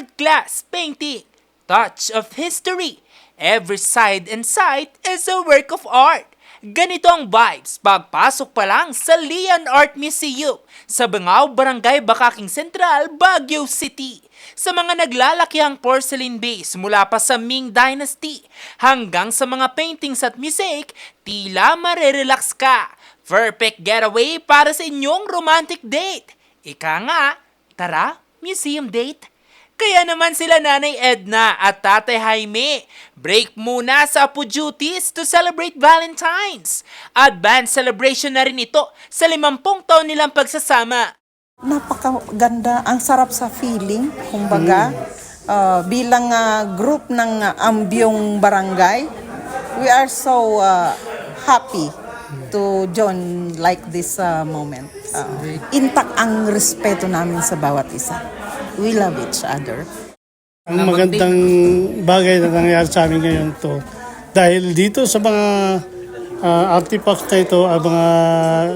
world-class painting, touch of history. Every side and site is a work of art. Ganito ang vibes pagpasok pa lang sa Lian Art Museum sa Bangao, Barangay Bakaking Sentral, Baguio City. Sa mga naglalakihang porcelain base mula pa sa Ming Dynasty hanggang sa mga paintings at mosaic, tila marerelax ka. Perfect getaway para sa inyong romantic date. Ika nga, tara, museum date. Kaya naman sila Nanay Edna at Tatay Jaime, break muna sa Apo duties to celebrate Valentine's. Advance celebration na rin ito sa 50 taon nilang pagsasama. Napakaganda, ang sarap sa feeling, kumbaga. Bilang group ng Ambyong Barangay, we are so happy to join like this moment. Intact ang respeto namin sa bawat isa. We love each other. Ang magandang bagay na nangyari sa amin ngayon to dahil dito sa mga artifacts na ito, ang mga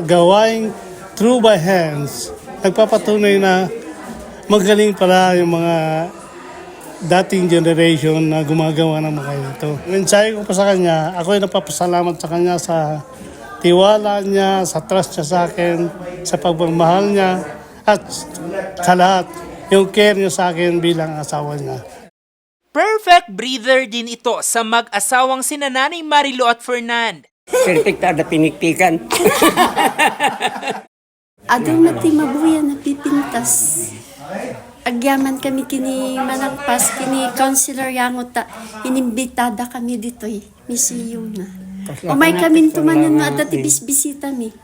gawaing true by hands, nagpapatunay na magaling pala yung mga dating generation na gumagawa ng mga ito. Mensahe ko pa sa kanya, ako ay napapasalamat sa kanya sa tiwala niya, sa trust niya sa akin, sa pagmamahal niya, at sa lahat, yung care niya sa akin bilang asawa niya. Perfect breather din ito sa mag-asawang sina Nanay Marilo at Fernand. Perfecta na piniktikan. Adong nati mabuya na pipintas. Agyaman kami kini manangpas, kini Councilor Yangota, inimbitada kami dito museum na. Umay kami tumanan na dati bisbisita mi.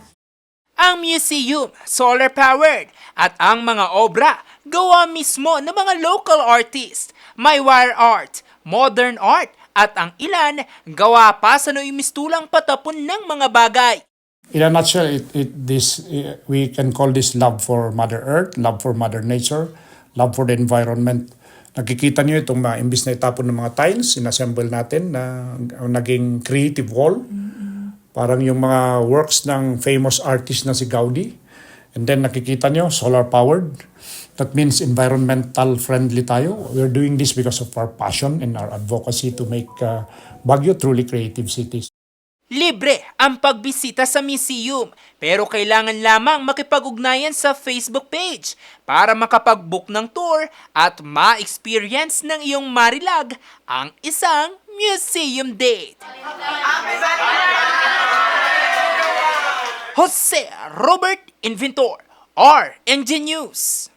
Ang museum, solar-powered, at ang mga obra, gawa mismo ng mga local artists. May wire art, modern art, at ang ilan, gawa pa sa mistulang patapon ng mga bagay. In a nutshell, we can call this love for Mother Earth, love for Mother Nature, love for the environment. Nakikita niyo itong imbis na itapon ng mga tiles, inassemble natin na naging creative wall. Parang yung mga works ng famous artist na si Gaudi. And then nakikita nyo, solar-powered. That means environmental friendly tayo. We're doing this because of our passion and our advocacy to make Baguio truly creative cities. Libre ang pagbisita sa museum, pero kailangan lamang makipag-ugnayan sa Facebook page para makapag-book ng tour at ma-experience ng iyong marilag ang isang museum date. Jose Robert Inventor, RNG News.